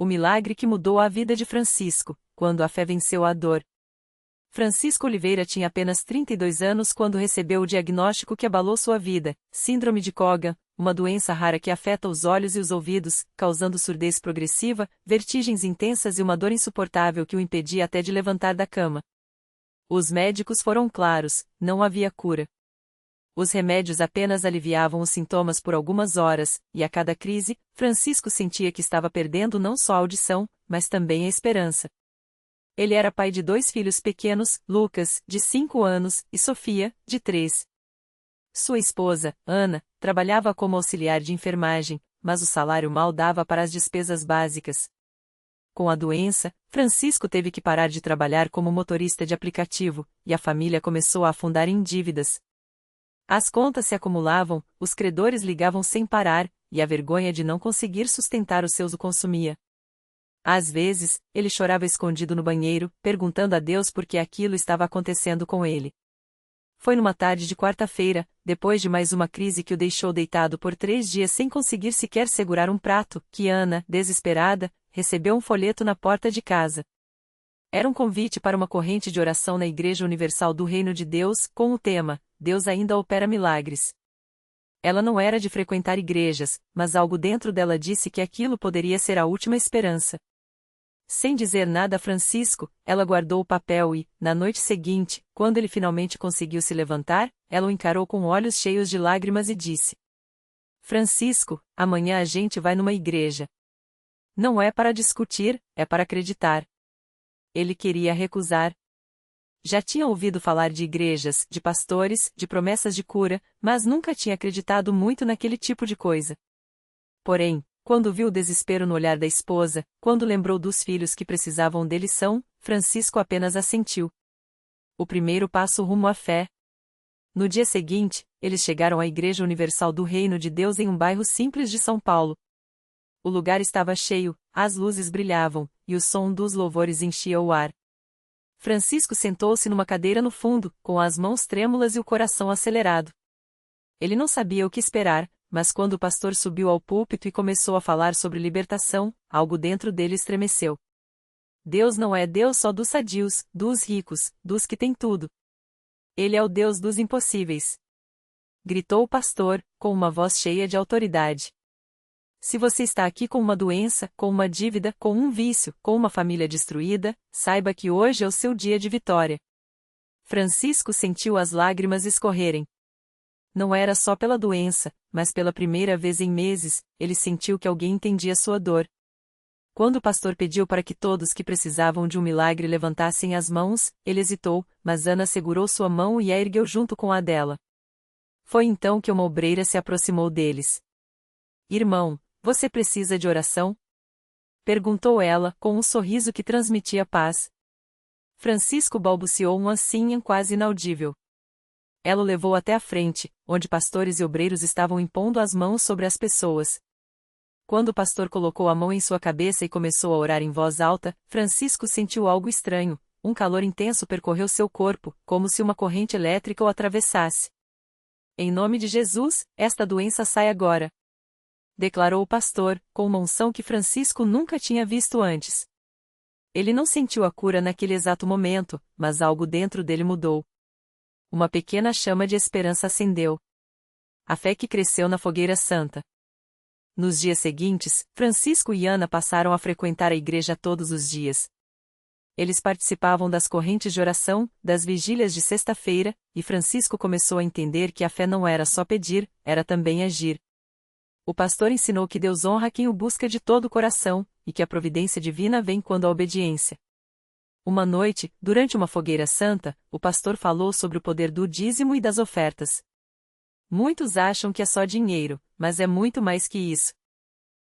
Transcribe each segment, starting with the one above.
O milagre que mudou a vida de Francisco, quando a fé venceu a dor. Francisco Oliveira tinha apenas 32 anos quando recebeu o diagnóstico que abalou sua vida, síndrome de Cogan, uma doença rara que afeta os olhos e os ouvidos, causando surdez progressiva, vertigens intensas e uma dor insuportável que o impedia até de levantar da cama. Os médicos foram claros, não havia cura. Os remédios apenas aliviavam os sintomas por algumas horas, e a cada crise, Francisco sentia que estava perdendo não só a audição, mas também a esperança. Ele era pai de 2 filhos pequenos, Lucas, de 5 anos, e Sofia, de 3. Sua esposa, Ana, trabalhava como auxiliar de enfermagem, mas o salário mal dava para as despesas básicas. Com a doença, Francisco teve que parar de trabalhar como motorista de aplicativo, e a família começou a afundar em dívidas. As contas se acumulavam, os credores ligavam sem parar, e a vergonha de não conseguir sustentar os seus o consumia. Às vezes, ele chorava escondido no banheiro, perguntando a Deus por que aquilo estava acontecendo com ele. Foi numa tarde de quarta-feira, depois de mais uma crise que o deixou deitado por 3 dias sem conseguir sequer segurar um prato, que Ana, desesperada, recebeu um folheto na porta de casa. Era um convite para uma corrente de oração na Igreja Universal do Reino de Deus, com o tema: Deus ainda opera milagres. Ela não era de frequentar igrejas, mas algo dentro dela disse que aquilo poderia ser a última esperança. Sem dizer nada a Francisco, ela guardou o papel e, na noite seguinte, quando ele finalmente conseguiu se levantar, ela o encarou com olhos cheios de lágrimas e disse: Francisco, amanhã a gente vai numa igreja. Não é para discutir, é para acreditar. Ele queria recusar. Já tinha ouvido falar de igrejas, de pastores, de promessas de cura, mas nunca tinha acreditado muito naquele tipo de coisa. Porém, quando viu o desespero no olhar da esposa, quando lembrou dos filhos que precisavam de lição, Francisco apenas assentiu. O primeiro passo rumo à fé. No dia seguinte, eles chegaram à Igreja Universal do Reino de Deus em um bairro simples de São Paulo. O lugar estava cheio, as luzes brilhavam, e o som dos louvores enchia o ar. Francisco sentou-se numa cadeira no fundo, com as mãos trêmulas e o coração acelerado. Ele não sabia o que esperar, mas quando o pastor subiu ao púlpito e começou a falar sobre libertação, algo dentro dele estremeceu. Deus não é Deus só dos sadios, dos ricos, dos que têm tudo. Ele é o Deus dos impossíveis. Gritou o pastor, com uma voz cheia de autoridade. Se você está aqui com uma doença, com uma dívida, com um vício, com uma família destruída, saiba que hoje é o seu dia de vitória. Francisco sentiu as lágrimas escorrerem. Não era só pela doença, mas pela primeira vez em meses, ele sentiu que alguém entendia sua dor. Quando o pastor pediu para que todos que precisavam de um milagre levantassem as mãos, ele hesitou, mas Ana segurou sua mão e a ergueu junto com a dela. Foi então que uma obreira se aproximou deles. Irmão, você precisa de oração? Perguntou ela, com um sorriso que transmitia paz. Francisco balbuciou um assim quase inaudível. Ela o levou até a frente, onde pastores e obreiros estavam impondo as mãos sobre as pessoas. Quando o pastor colocou a mão em sua cabeça e começou a orar em voz alta, Francisco sentiu algo estranho, um calor intenso percorreu seu corpo, como se uma corrente elétrica o atravessasse. Em nome de Jesus, esta doença sai agora, declarou o pastor, com uma unção que Francisco nunca tinha visto antes. Ele não sentiu a cura naquele exato momento, mas algo dentro dele mudou. Uma pequena chama de esperança acendeu. A fé que cresceu na fogueira santa. Nos dias seguintes, Francisco e Ana passaram a frequentar a igreja todos os dias. Eles participavam das correntes de oração, das vigílias de sexta-feira, e Francisco começou a entender que a fé não era só pedir, era também agir. O pastor ensinou que Deus honra quem o busca de todo o coração, e que a providência divina vem quando a obediência. Uma noite, durante uma fogueira santa, o pastor falou sobre o poder do dízimo e das ofertas. Muitos acham que é só dinheiro, mas é muito mais que isso.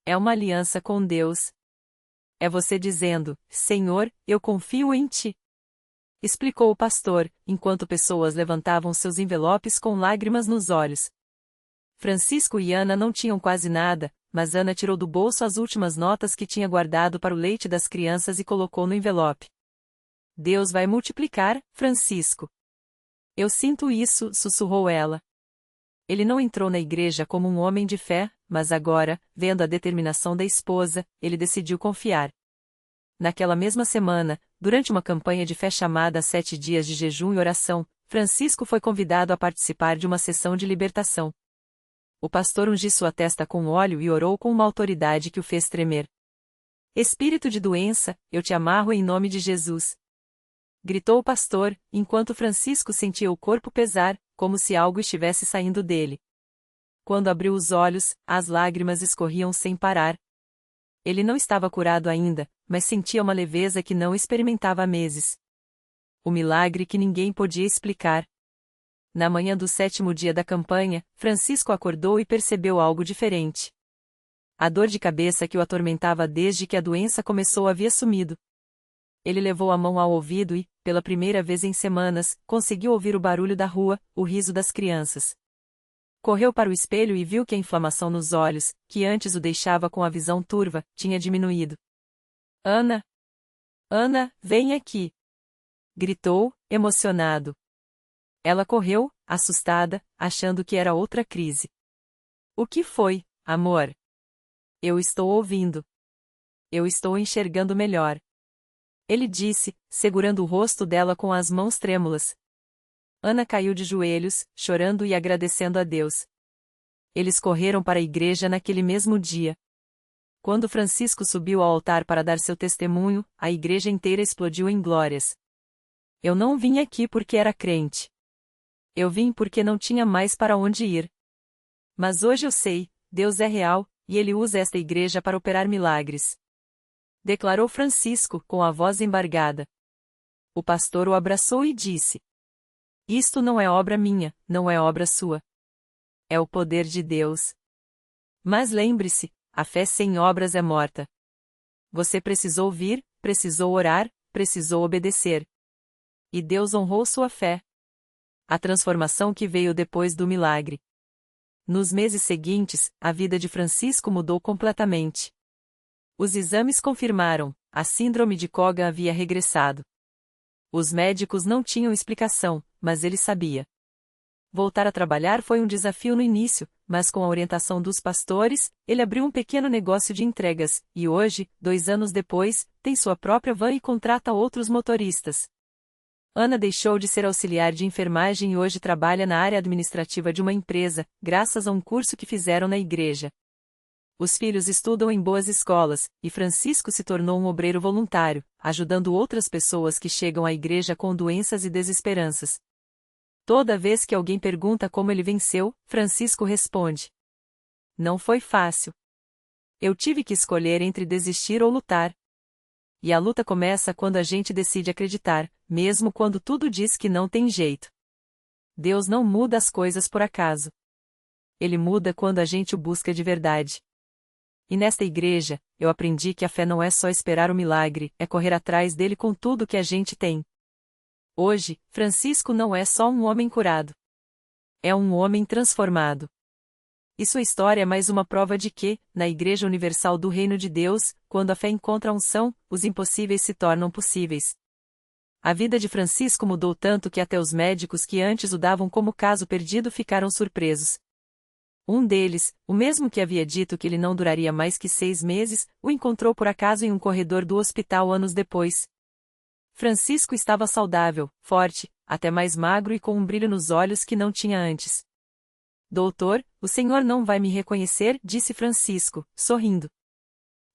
É uma aliança com Deus. É você dizendo: Senhor, eu confio em Ti. Explicou o pastor, enquanto pessoas levantavam seus envelopes com lágrimas nos olhos. Francisco e Ana não tinham quase nada, mas Ana tirou do bolso as últimas notas que tinha guardado para o leite das crianças e colocou no envelope. Deus vai multiplicar, Francisco. Eu sinto isso, sussurrou ela. Ele não entrou na igreja como um homem de fé, mas agora, vendo a determinação da esposa, ele decidiu confiar. Naquela mesma semana, durante uma campanha de fé chamada 7 dias de jejum e oração, Francisco foi convidado a participar de uma sessão de libertação. O pastor ungiu sua testa com óleo e orou com uma autoridade que o fez tremer. Espírito de doença, eu te amarro em nome de Jesus. Gritou o pastor, enquanto Francisco sentia o corpo pesar, como se algo estivesse saindo dele. Quando abriu os olhos, as lágrimas escorriam sem parar. Ele não estava curado ainda, mas sentia uma leveza que não experimentava há meses. O milagre que ninguém podia explicar. Na manhã do 7º dia da campanha, Francisco acordou e percebeu algo diferente. A dor de cabeça que o atormentava desde que a doença começou havia sumido. Ele levou a mão ao ouvido e, pela primeira vez em semanas, conseguiu ouvir o barulho da rua, o riso das crianças. Correu para o espelho e viu que a inflamação nos olhos, que antes o deixava com a visão turva, tinha diminuído. Ana! Ana, vem aqui! Gritou, emocionado. Ela correu, assustada, achando que era outra crise. O que foi, amor? Eu estou ouvindo. Eu estou enxergando melhor. Ele disse, segurando o rosto dela com as mãos trêmulas. Ana caiu de joelhos, chorando e agradecendo a Deus. Eles correram para a igreja naquele mesmo dia. Quando Francisco subiu ao altar para dar seu testemunho, a igreja inteira explodiu em glórias. Eu não vim aqui porque era crente. Eu vim porque não tinha mais para onde ir. Mas hoje eu sei, Deus é real, e Ele usa esta igreja para operar milagres. Declarou Francisco, com a voz embargada. O pastor o abraçou e disse: Isto não é obra minha, não é obra sua. É o poder de Deus. Mas lembre-se, a fé sem obras é morta. Você precisou vir, precisou orar, precisou obedecer. E Deus honrou sua fé. A transformação que veio depois do milagre. Nos meses seguintes, a vida de Francisco mudou completamente. Os exames confirmaram, a síndrome de Cogan havia regressado. Os médicos não tinham explicação, mas ele sabia. Voltar a trabalhar foi um desafio no início, mas com a orientação dos pastores, ele abriu um pequeno negócio de entregas, e hoje, 2 anos depois, tem sua própria van e contrata outros motoristas. Ana deixou de ser auxiliar de enfermagem e hoje trabalha na área administrativa de uma empresa, graças a um curso que fizeram na igreja. Os filhos estudam em boas escolas, e Francisco se tornou um obreiro voluntário, ajudando outras pessoas que chegam à igreja com doenças e desesperanças. Toda vez que alguém pergunta como ele venceu, Francisco responde: Não foi fácil. Eu tive que escolher entre desistir ou lutar. E a luta começa quando a gente decide acreditar, mesmo quando tudo diz que não tem jeito. Deus não muda as coisas por acaso. Ele muda quando a gente o busca de verdade. E nesta igreja, eu aprendi que a fé não é só esperar o milagre, é correr atrás dele com tudo que a gente tem. Hoje, Francisco não é só um homem curado. É um homem transformado. E sua história é mais uma prova de que, na Igreja Universal do Reino de Deus, quando a fé encontra a unção, os impossíveis se tornam possíveis. A vida de Francisco mudou tanto que até os médicos que antes o davam como caso perdido ficaram surpresos. Um deles, o mesmo que havia dito que ele não duraria mais que 6 meses, o encontrou por acaso em um corredor do hospital anos depois. Francisco estava saudável, forte, até mais magro e com um brilho nos olhos que não tinha antes. Doutor, o senhor não vai me reconhecer, disse Francisco, sorrindo.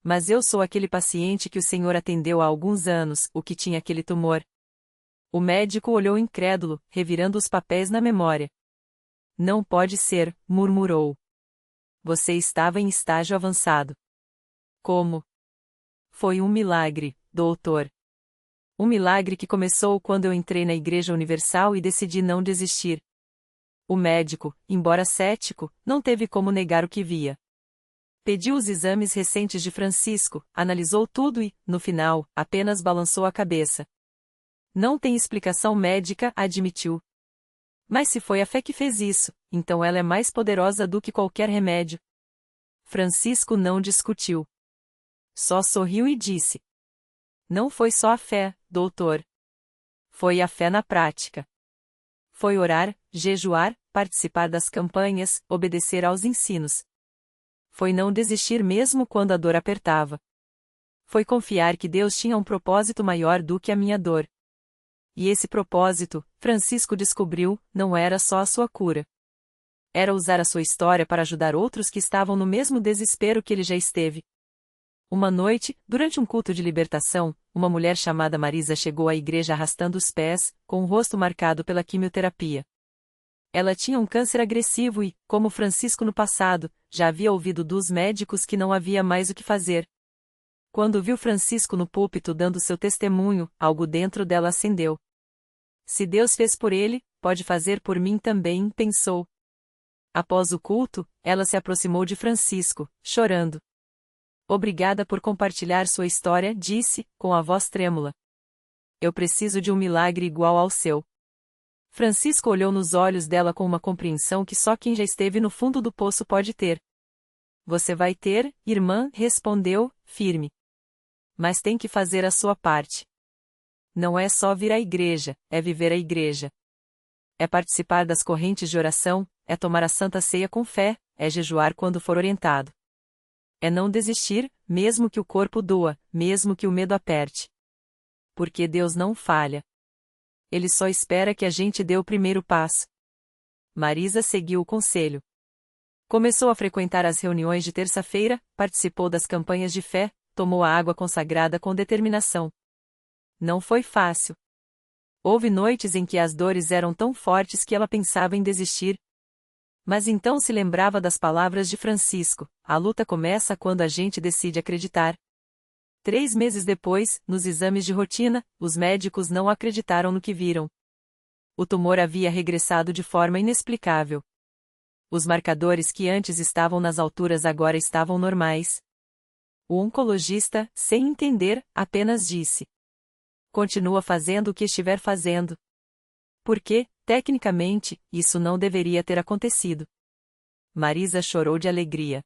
Mas eu sou aquele paciente que o senhor atendeu há alguns anos, o que tinha aquele tumor. O médico olhou incrédulo, revirando os papéis na memória. Não pode ser, murmurou. Você estava em estágio avançado. Como? Foi um milagre, doutor. Um milagre que começou quando eu entrei na Igreja Universal e decidi não desistir. O médico, embora cético, não teve como negar o que via. Pediu os exames recentes de Francisco, analisou tudo e, no final, apenas balançou a cabeça. Não tem explicação médica, admitiu. Mas se foi a fé que fez isso, então ela é mais poderosa do que qualquer remédio. Francisco não discutiu. Só sorriu e disse: Não foi só a fé, doutor. Foi a fé na prática. Foi orar, jejuar, participar das campanhas, obedecer aos ensinos. Foi não desistir mesmo quando a dor apertava. Foi confiar que Deus tinha um propósito maior do que a minha dor. E esse propósito, Francisco descobriu, não era só a sua cura. Era usar a sua história para ajudar outros que estavam no mesmo desespero que ele já esteve. Uma noite, durante um culto de libertação, uma mulher chamada Marisa chegou à igreja arrastando os pés, com o rosto marcado pela quimioterapia. Ela tinha um câncer agressivo e, como Francisco no passado, já havia ouvido dos médicos que não havia mais o que fazer. Quando viu Francisco no púlpito dando seu testemunho, algo dentro dela acendeu. Se Deus fez por ele, pode fazer por mim também, pensou. Após o culto, ela se aproximou de Francisco, chorando. Obrigada por compartilhar sua história, disse, com a voz trêmula. Eu preciso de um milagre igual ao seu. Francisco olhou nos olhos dela com uma compreensão que só quem já esteve no fundo do poço pode ter. Você vai ter, irmã, respondeu, firme. Mas tem que fazer a sua parte. Não é só vir à igreja, é viver a igreja. É participar das correntes de oração, é tomar a Santa Ceia com fé, é jejuar quando for orientado. É não desistir, mesmo que o corpo doa, mesmo que o medo aperte. Porque Deus não falha. Ele só espera que a gente dê o primeiro passo. Marisa seguiu o conselho. Começou a frequentar as reuniões de terça-feira, participou das campanhas de fé, tomou a água consagrada com determinação. Não foi fácil. Houve noites em que as dores eram tão fortes que ela pensava em desistir. Mas então se lembrava das palavras de Francisco: a luta começa quando a gente decide acreditar. 3 meses depois, nos exames de rotina, os médicos não acreditaram no que viram. O tumor havia regressado de forma inexplicável. Os marcadores que antes estavam nas alturas agora estavam normais. O oncologista, sem entender, apenas disse: continua fazendo o que estiver fazendo. Porque, tecnicamente, isso não deveria ter acontecido. Marisa chorou de alegria.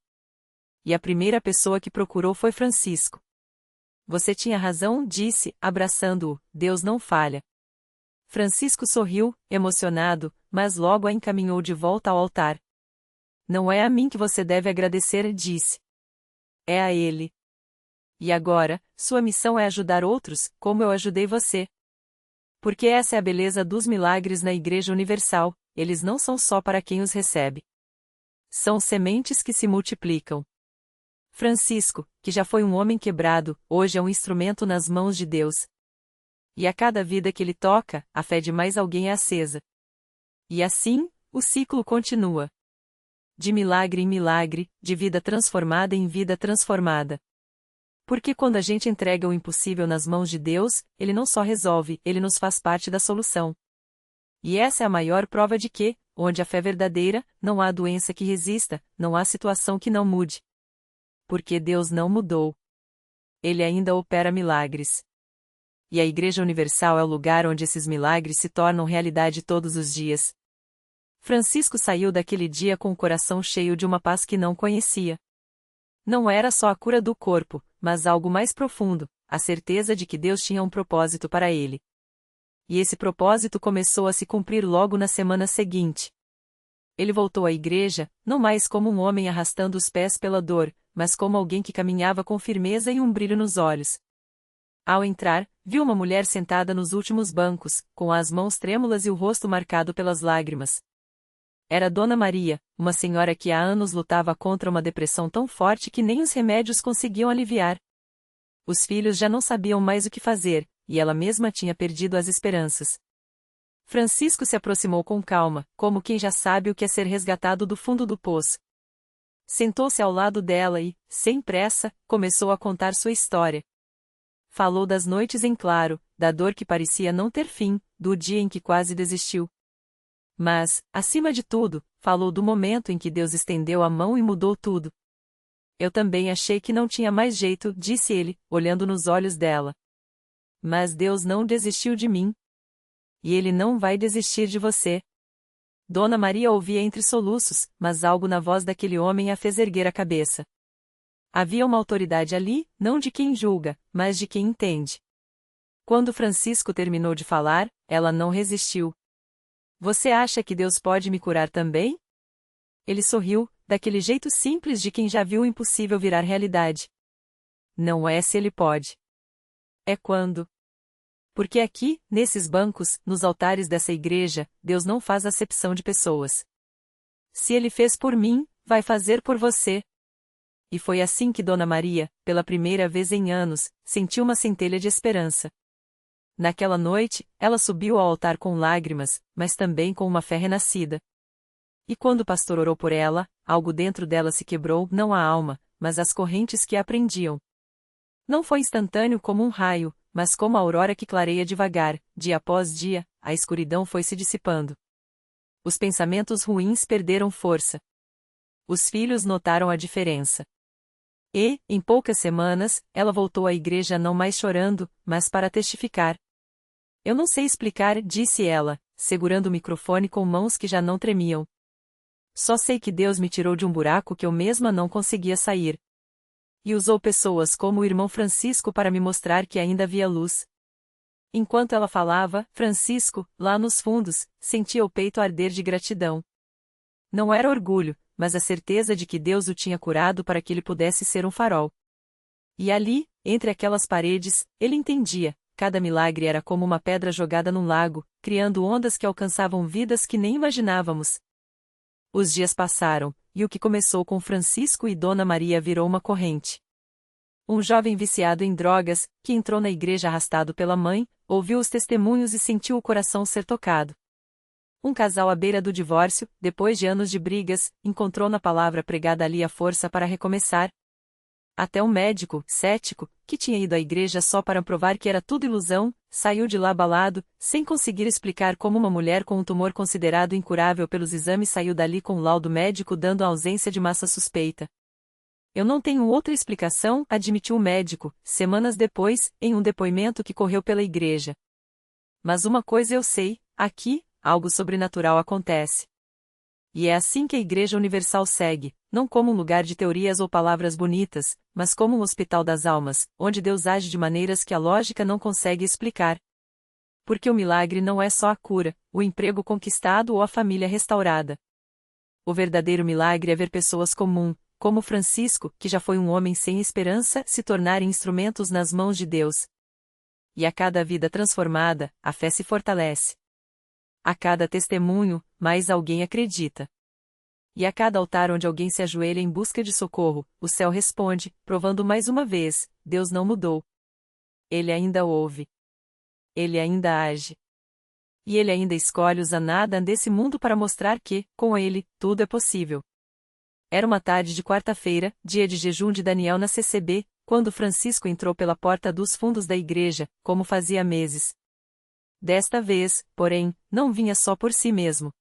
E a primeira pessoa que procurou foi Francisco. Você tinha razão, disse, abraçando-o, Deus não falha. Francisco sorriu, emocionado, mas logo a encaminhou de volta ao altar. Não é a mim que você deve agradecer, disse. É a ele. E agora, sua missão é ajudar outros, como eu ajudei você. Porque essa é a beleza dos milagres na Igreja Universal, eles não são só para quem os recebe. São sementes que se multiplicam. Francisco, que já foi um homem quebrado, hoje é um instrumento nas mãos de Deus. E a cada vida que ele toca, a fé de mais alguém é acesa. E assim, o ciclo continua. De milagre em milagre, de vida transformada em vida transformada. Porque quando a gente entrega o impossível nas mãos de Deus, Ele não só resolve, Ele nos faz parte da solução. E essa é a maior prova de que, onde a fé é verdadeira, não há doença que resista, não há situação que não mude. Porque Deus não mudou. Ele ainda opera milagres. E a Igreja Universal é o lugar onde esses milagres se tornam realidade todos os dias. Francisco saiu daquele dia com o coração cheio de uma paz que não conhecia. Não era só a cura do corpo, mas algo mais profundo, a certeza de que Deus tinha um propósito para ele. E esse propósito começou a se cumprir logo na semana seguinte. Ele voltou à igreja, não mais como um homem arrastando os pés pela dor, mas como alguém que caminhava com firmeza e um brilho nos olhos. Ao entrar, viu uma mulher sentada nos últimos bancos, com as mãos trêmulas e o rosto marcado pelas lágrimas. Era Dona Maria, uma senhora que há anos lutava contra uma depressão tão forte que nem os remédios conseguiam aliviar. Os filhos já não sabiam mais o que fazer, e ela mesma tinha perdido as esperanças. Francisco se aproximou com calma, como quem já sabe o que é ser resgatado do fundo do poço. Sentou-se ao lado dela e, sem pressa, começou a contar sua história. Falou das noites em claro, da dor que parecia não ter fim, do dia em que quase desistiu. Mas, acima de tudo, falou do momento em que Deus estendeu a mão e mudou tudo. Eu também achei que não tinha mais jeito, disse ele, olhando nos olhos dela. Mas Deus não desistiu de mim. E Ele não vai desistir de você. Dona Maria ouvia entre soluços, mas algo na voz daquele homem a fez erguer a cabeça. Havia uma autoridade ali, não de quem julga, mas de quem entende. Quando Francisco terminou de falar, ela não resistiu. Você acha que Deus pode me curar também? Ele sorriu, daquele jeito simples de quem já viu o impossível virar realidade. Não é se ele pode. É quando. Porque aqui, nesses bancos, nos altares dessa igreja, Deus não faz acepção de pessoas. Se ele fez por mim, vai fazer por você. E foi assim que Dona Maria, pela primeira vez em anos, sentiu uma centelha de esperança. Naquela noite, ela subiu ao altar com lágrimas, mas também com uma fé renascida. E quando o pastor orou por ela, algo dentro dela se quebrou, não a alma, mas as correntes que a prendiam. Não foi instantâneo como um raio, mas como a aurora que clareia devagar, dia após dia, a escuridão foi se dissipando. Os pensamentos ruins perderam força. Os filhos notaram a diferença. E, em poucas semanas, ela voltou à igreja não mais chorando, mas para testificar. Eu não sei explicar, disse ela, segurando o microfone com mãos que já não tremiam. Só sei que Deus me tirou de um buraco que eu mesma não conseguia sair. E usou pessoas como o irmão Francisco para me mostrar que ainda havia luz. Enquanto ela falava, Francisco, lá nos fundos, sentia o peito arder de gratidão. Não era orgulho, mas a certeza de que Deus o tinha curado para que ele pudesse ser um farol. E ali, entre aquelas paredes, ele entendia, cada milagre era como uma pedra jogada num lago, criando ondas que alcançavam vidas que nem imaginávamos. Os dias passaram, e o que começou com Francisco e Dona Maria virou uma corrente. Um jovem viciado em drogas, que entrou na igreja arrastado pela mãe, ouviu os testemunhos e sentiu o coração ser tocado. Um casal à beira do divórcio, depois de anos de brigas, encontrou na palavra pregada ali a força para recomeçar. Até um médico, cético, que tinha ido à igreja só para provar que era tudo ilusão, saiu de lá abalado, sem conseguir explicar como uma mulher com um tumor considerado incurável pelos exames saiu dali com o laudo médico dando a ausência de massa suspeita. Eu não tenho outra explicação, admitiu o médico, semanas depois, em um depoimento que correu pela igreja. Mas uma coisa eu sei, aqui, algo sobrenatural acontece. E é assim que a Igreja Universal segue, não como um lugar de teorias ou palavras bonitas, mas como um hospital das almas, onde Deus age de maneiras que a lógica não consegue explicar. Porque o milagre não é só a cura, o emprego conquistado ou a família restaurada. O verdadeiro milagre é ver pessoas comuns, como Francisco, que já foi um homem sem esperança, se tornarem instrumentos nas mãos de Deus. E a cada vida transformada, a fé se fortalece. A cada testemunho, mais alguém acredita. E a cada altar onde alguém se ajoelha em busca de socorro, o céu responde, provando mais uma vez, Deus não mudou. Ele ainda ouve. Ele ainda age. E ele ainda escolhe usar nada desse mundo para mostrar que, com ele, tudo é possível. Era uma tarde de quarta-feira, dia de jejum de Daniel na CCB, quando Francisco entrou pela porta dos fundos da igreja, como fazia meses. Desta vez, porém, não vinha só por si mesmo.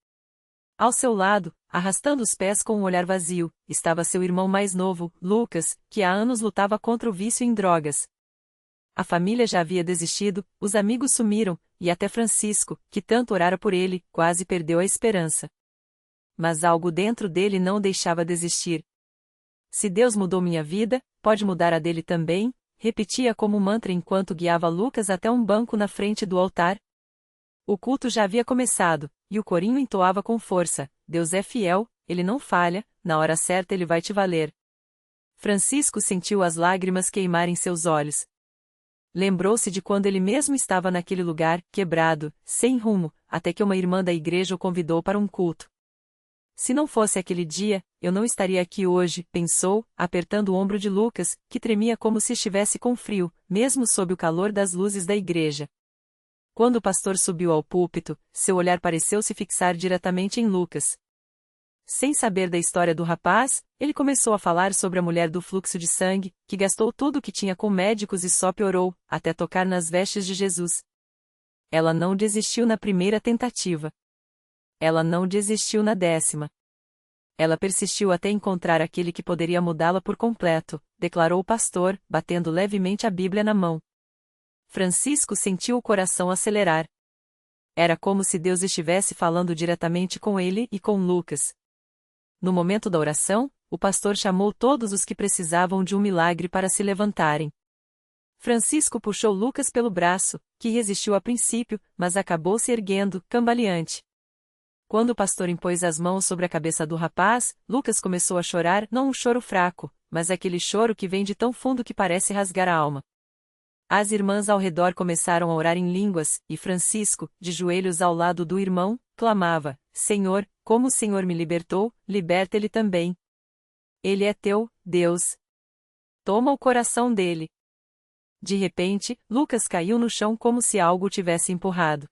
Ao seu lado, arrastando os pés com um olhar vazio, estava seu irmão mais novo, Lucas, que há anos lutava contra o vício em drogas. A família já havia desistido, os amigos sumiram, e até Francisco, que tanto orara por ele, quase perdeu a esperança. Mas algo dentro dele não o deixava desistir. Se Deus mudou minha vida, pode mudar a dele também, repetia como um mantra enquanto guiava Lucas até um banco na frente do altar. O culto já havia começado, e o corinho entoava com força, Deus é fiel, ele não falha, na hora certa ele vai te valer. Francisco sentiu as lágrimas queimarem seus olhos. Lembrou-se de quando ele mesmo estava naquele lugar, quebrado, sem rumo, até que uma irmã da igreja o convidou para um culto. Se não fosse aquele dia, eu não estaria aqui hoje, pensou, apertando o ombro de Lucas, que tremia como se estivesse com frio, mesmo sob o calor das luzes da igreja. Quando o pastor subiu ao púlpito, seu olhar pareceu se fixar diretamente em Lucas. Sem saber da história do rapaz, ele começou a falar sobre a mulher do fluxo de sangue, que gastou tudo o que tinha com médicos e só piorou, até tocar nas vestes de Jesus. Ela não desistiu na primeira tentativa. Ela não desistiu na 10ª. Ela persistiu até encontrar aquele que poderia mudá-la por completo, declarou o pastor, batendo levemente a Bíblia na mão. Francisco sentiu o coração acelerar. Era como se Deus estivesse falando diretamente com ele e com Lucas. No momento da oração, o pastor chamou todos os que precisavam de um milagre para se levantarem. Francisco puxou Lucas pelo braço, que resistiu a princípio, mas acabou se erguendo, cambaleante. Quando o pastor impôs as mãos sobre a cabeça do rapaz, Lucas começou a chorar, não um choro fraco, mas aquele choro que vem de tão fundo que parece rasgar a alma. As irmãs ao redor começaram a orar em línguas, e Francisco, de joelhos ao lado do irmão, clamava: Senhor, como o Senhor me libertou, liberta ele também. Ele é teu, Deus. Toma o coração dele. De repente, Lucas caiu no chão como se algo o tivesse empurrado.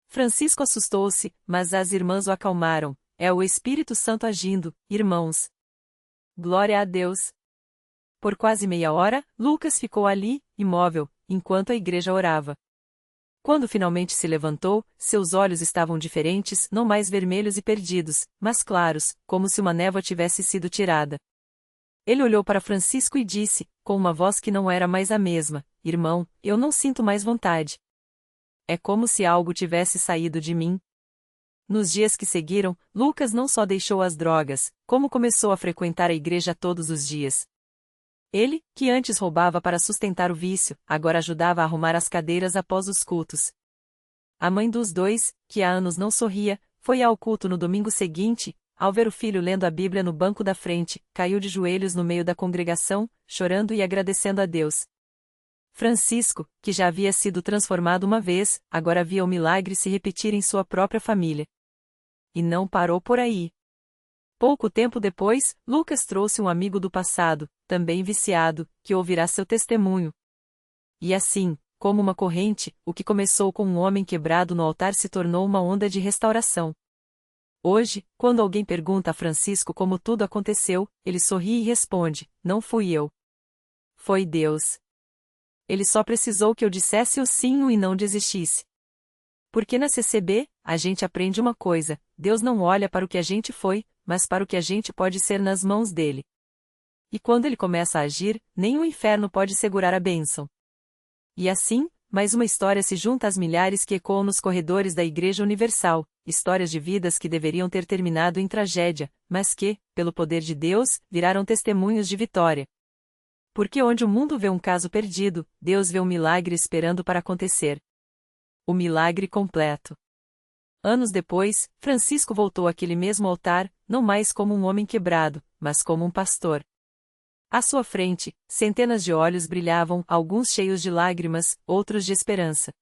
Francisco assustou-se, mas as irmãs o acalmaram. É o Espírito Santo agindo, irmãos. Glória a Deus. Por quase meia hora, Lucas ficou ali, imóvel, enquanto a igreja orava. Quando finalmente se levantou, seus olhos estavam diferentes, não mais vermelhos e perdidos, mas claros, como se uma névoa tivesse sido tirada. Ele olhou para Francisco e disse, com uma voz que não era mais a mesma: Irmão, eu não sinto mais vontade. É como se algo tivesse saído de mim. Nos dias que seguiram, Lucas não só deixou as drogas, como começou a frequentar a igreja todos os dias. Ele, que antes roubava para sustentar o vício, agora ajudava a arrumar as cadeiras após os cultos. A mãe dos dois, que há anos não sorria, foi ao culto no domingo seguinte. Ao ver o filho lendo a Bíblia no banco da frente, caiu de joelhos no meio da congregação, chorando e agradecendo a Deus. Francisco, que já havia sido transformado uma vez, agora via o milagre se repetir em sua própria família. E não parou por aí. Pouco tempo depois, Lucas trouxe um amigo do passado, também viciado, que ouvirá seu testemunho. E assim, como uma corrente, o que começou com um homem quebrado no altar se tornou uma onda de restauração. Hoje, quando alguém pergunta a Francisco como tudo aconteceu, ele sorri e responde: Não fui eu. Foi Deus. Ele só precisou que eu dissesse o sim e não desistisse. Porque na CCB, a gente aprende uma coisa: Deus não olha para o que a gente foi, mas para o que a gente pode ser nas mãos dele. E quando ele começa a agir, nem o inferno pode segurar a bênção. E assim, mais uma história se junta às milhares que ecoam nos corredores da Igreja Universal, histórias de vidas que deveriam ter terminado em tragédia, mas que, pelo poder de Deus, viraram testemunhos de vitória. Porque onde o mundo vê um caso perdido, Deus vê um milagre esperando para acontecer. O milagre completo. Anos depois, Francisco voltou àquele mesmo altar, não mais como um homem quebrado, mas como um pastor. À sua frente, centenas de olhos brilhavam, alguns cheios de lágrimas, outros de esperança.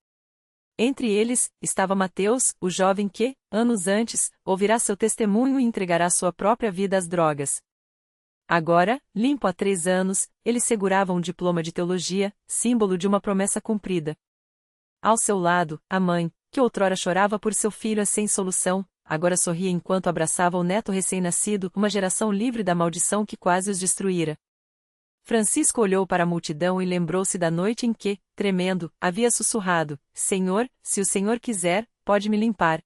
Entre eles, estava Mateus, o jovem que, anos antes, ouvirá seu testemunho e entregará sua própria vida às drogas. Agora, limpo há 3 anos, ele segurava um diploma de teologia, símbolo de uma promessa cumprida. Ao seu lado, a mãe, que outrora chorava por seu filho sem solução, agora sorria enquanto abraçava o neto recém-nascido, uma geração livre da maldição que quase os destruíra. Francisco olhou para a multidão e lembrou-se da noite em que, tremendo, havia sussurrado: Senhor, se o Senhor quiser, pode me limpar.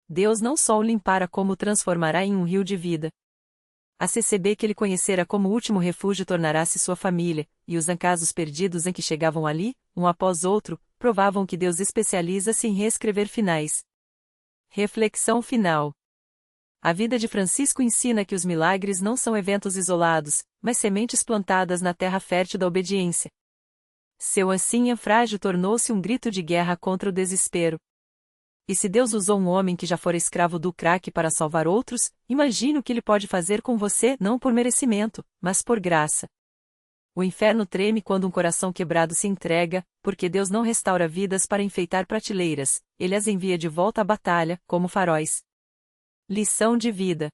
Deus não só o limpara como o transformará em um rio de vida. A CCB que ele conhecera como último refúgio tornará-se sua família, e os casos perdidos em que chegavam ali, um após outro, provavam que Deus especializa-se em reescrever finais. Reflexão final. A vida de Francisco ensina que os milagres não são eventos isolados, mas sementes plantadas na terra fértil da obediência. Seu ancinha frágil tornou-se um grito de guerra contra o desespero. E se Deus usou um homem que já fora escravo do crack para salvar outros, imagine o que ele pode fazer com você não por merecimento, mas por graça. O inferno treme quando um coração quebrado se entrega, porque Deus não restaura vidas para enfeitar prateleiras, ele as envia de volta à batalha, como faróis. Lição de vida.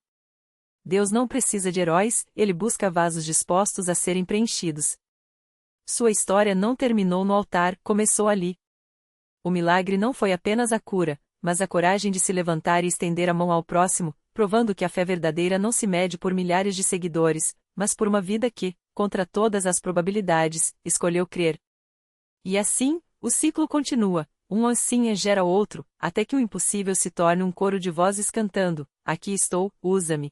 Deus não precisa de heróis, ele busca vasos dispostos a serem preenchidos. Sua história não terminou no altar, começou ali. O milagre não foi apenas a cura, mas a coragem de se levantar e estender a mão ao próximo, provando que a fé verdadeira não se mede por milhares de seguidores, mas por uma vida que, contra todas as probabilidades, escolheu crer. E assim, o ciclo continua, um ancinha gera outro, até que o impossível se torne um coro de vozes cantando: Aqui estou, usa-me.